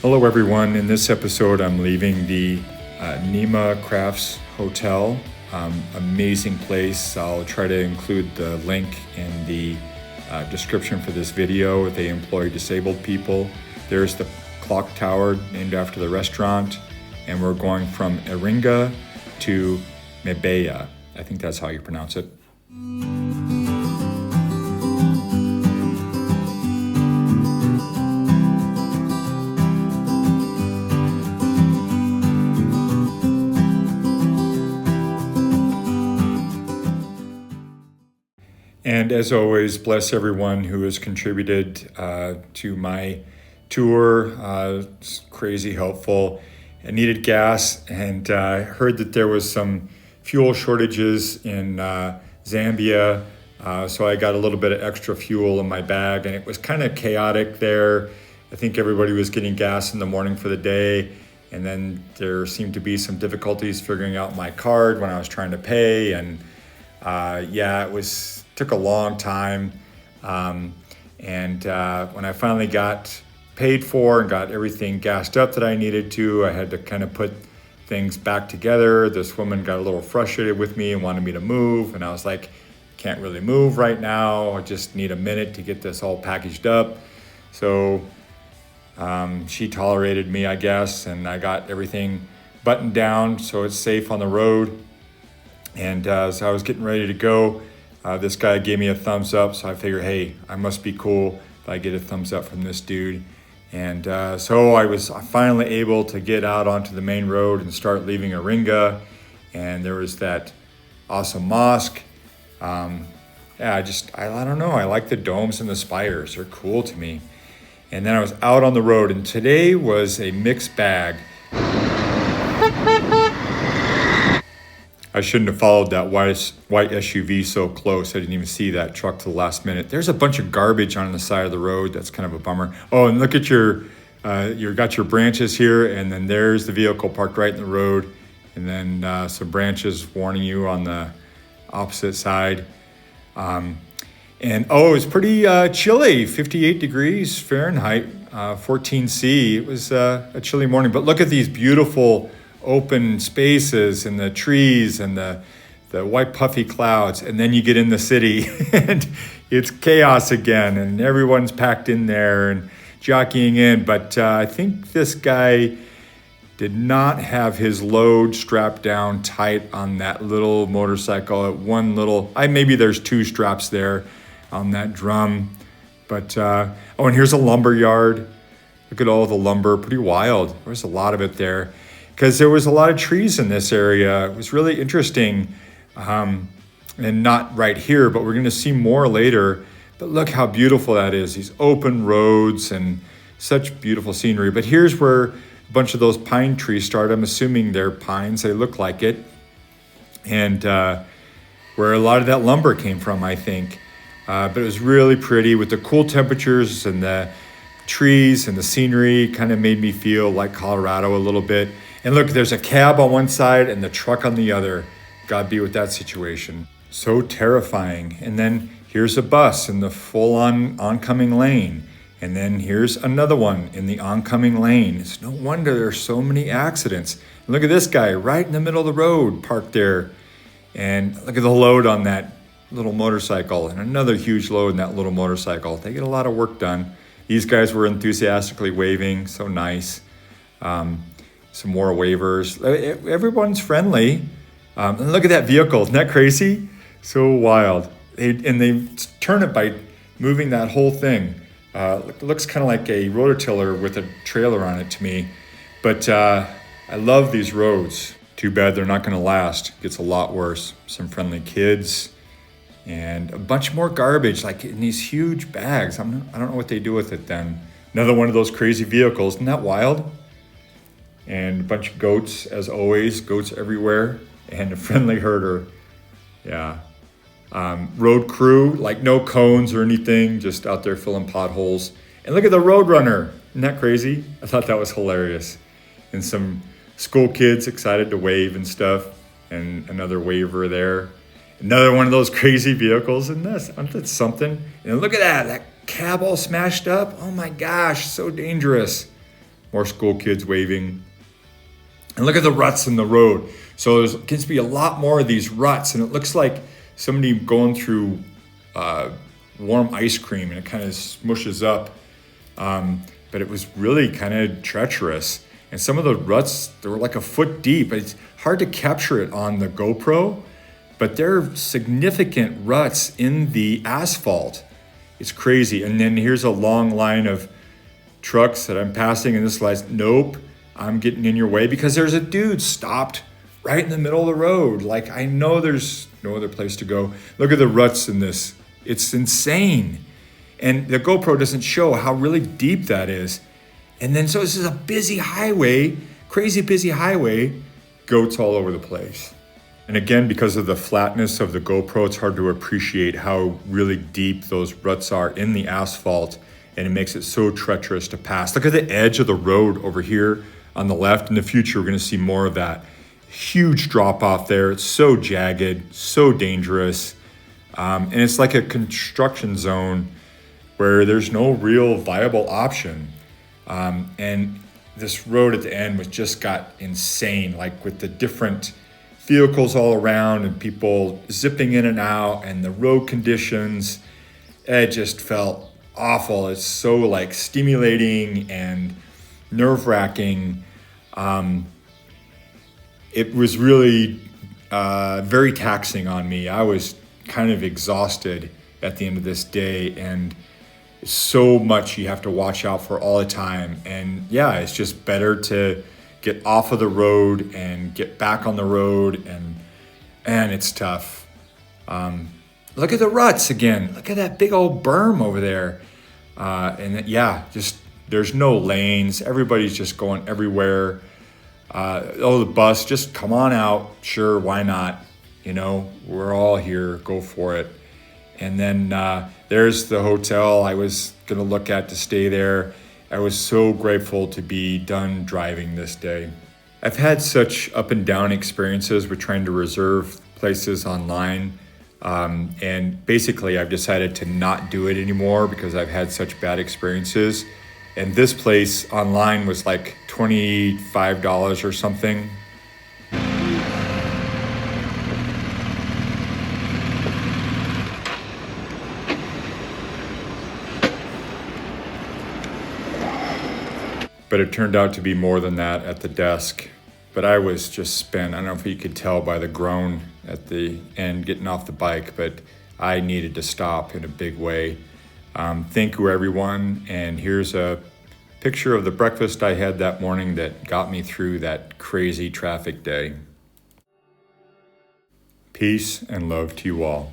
Hello everyone, in this episode I'm leaving the Nima Crafts Hotel. Amazing place. I'll try to include the link in the description for this video. They employ disabled people. There's the clock tower named after the restaurant, and we're going from Iringa to Mbeya. I think that's how you pronounce it. And as always, bless everyone who has contributed to my tour. It's crazy helpful. I needed gas, and heard that there was some fuel shortages in Zambia. So I got a little bit of extra fuel in my bag, and it was kind of chaotic there. I think everybody was getting gas in the morning for the day. And then there seemed to be some difficulties figuring out my card when I was trying to pay. And took a long time. When I finally got paid for and got everything gassed up that I needed to, I had to kind of put things back together. This woman got a little frustrated with me and wanted me to move. And I was like, can't really move right now. I just need a minute to get this all packaged up. So she tolerated me, I guess, and I got everything buttoned down so it's safe on the road. And so I was getting ready to go. This guy gave me a thumbs up, so I figured, hey, I must be cool if I get a thumbs up from this dude. And so I was finally able to get out onto the main road and start leaving Iringa. And there was that awesome mosque. I don't know, I like the domes and the spires. They're cool to me. And then I was out on the road, and today was a mixed bag. I shouldn't have followed that white SUV so close. I didn't even see that truck to the last minute. There's a bunch of garbage on the side of the road. That's kind of a bummer. Oh, and look at you've got your branches here, and then there's the vehicle parked right in the road, and then some branches warning you on the opposite side. It's pretty chilly, 58 degrees Fahrenheit, 14 C. It was a chilly morning, but look at these beautiful open spaces and the trees and the white puffy clouds. And then you get in the city and it's chaos again, and everyone's packed in there and jockeying in. But I think this guy did not have his load strapped down tight on that little motorcycle. Maybe there's two straps there on that drum. But, and here's a lumber yard. Look at all the lumber, pretty wild. There's a lot of it there, because there was a lot of trees in this area. It was really interesting, and not right here, but we're gonna see more later. But look how beautiful that is, these open roads and such beautiful scenery. But here's where a bunch of those pine trees start. I'm assuming they're pines, they look like it. And where a lot of that lumber came from, I think. But it was really pretty with the cool temperatures, and the trees and the scenery kind of made me feel like Colorado a little bit. And look, there's a cab on one side and the truck on the other. God be with that situation. So terrifying. And then here's a bus in the full-on oncoming lane. And then here's another one in the oncoming lane. It's no wonder there's so many accidents. And look at this guy right in the middle of the road, parked there. And look at the load on that little motorcycle, and another huge load in that little motorcycle. They get a lot of work done. These guys were enthusiastically waving, so nice. Some more wavers. Everyone's friendly. And look at that vehicle. Isn't that crazy? So wild. They turn it by moving that whole thing. It looks kind of like a rototiller with a trailer on it to me. But I love these roads. Too bad they're not going to last. It gets a lot worse. Some friendly kids and a bunch more garbage, like in these huge bags. I don't know what they do with it then. Another one of those crazy vehicles. Isn't that wild? And a bunch of goats, as always, goats everywhere, and a friendly herder. Yeah. Road crew, like no cones or anything, just out there filling potholes. And look at the Roadrunner. Isn't that crazy? I thought that was hilarious. And some school kids excited to wave and stuff, and another waver there. Another one of those crazy vehicles. And that's something. And look at that cab all smashed up. Oh my gosh, so dangerous. more school kids waving. And look at the ruts in the road. So there's gets to be a lot more of these ruts, and it looks like somebody going through warm ice cream, and it kind of smushes up. But it was really kind of treacherous. And some of the ruts, they were like a foot deep. It's hard to capture it on the GoPro, but there are significant ruts in the asphalt. It's crazy. And then here's a long line of trucks that I'm passing, and this line's, nope, I'm getting in your way, because there's a dude stopped right in the middle of the road. Like, I know there's no other place to go. Look at the ruts in this. It's insane. And the GoPro doesn't show how really deep that is. And then, so this is a busy highway, crazy busy highway, goats all over the place. And again, because of the flatness of the GoPro, it's hard to appreciate how really deep those ruts are in the asphalt, and it makes it so treacherous to pass. Look at the edge of the road over here on the left. In the future, we're gonna see more of that. Huge drop off there. It's so jagged, so dangerous. And it's like a construction zone where there's no real viable option. And this road at the end was just got insane, like with the different vehicles all around and people zipping in and out, and the road conditions, it just felt awful. It's so like stimulating and nerve-wracking. It was really very taxing on me. I was kind of exhausted at the end of this day, and so much you have to watch out for all the time. And yeah, it's just better to get off of the road and get back on the road, and it's tough. Look at the ruts again. Look at that big old berm over there. And yeah, just there's no lanes. Everybody's just going everywhere. The bus, just come on out. Sure, why not? You know, we're all here. Go for it. And then there's the hotel I was gonna look at to stay there. I was so grateful to be done driving this day. I've had such up and down experiences with trying to reserve places online. And basically I've decided to not do it anymore because I've had such bad experiences. And this place online was like $25 or something. But it turned out to be more than that at the desk. But I was just spent. I don't know if you could tell by the groan at the end getting off the bike, but I needed to stop in a big way. Thank you, everyone. And here's a picture of the breakfast I had that morning that got me through that crazy traffic day. Peace and love to you all.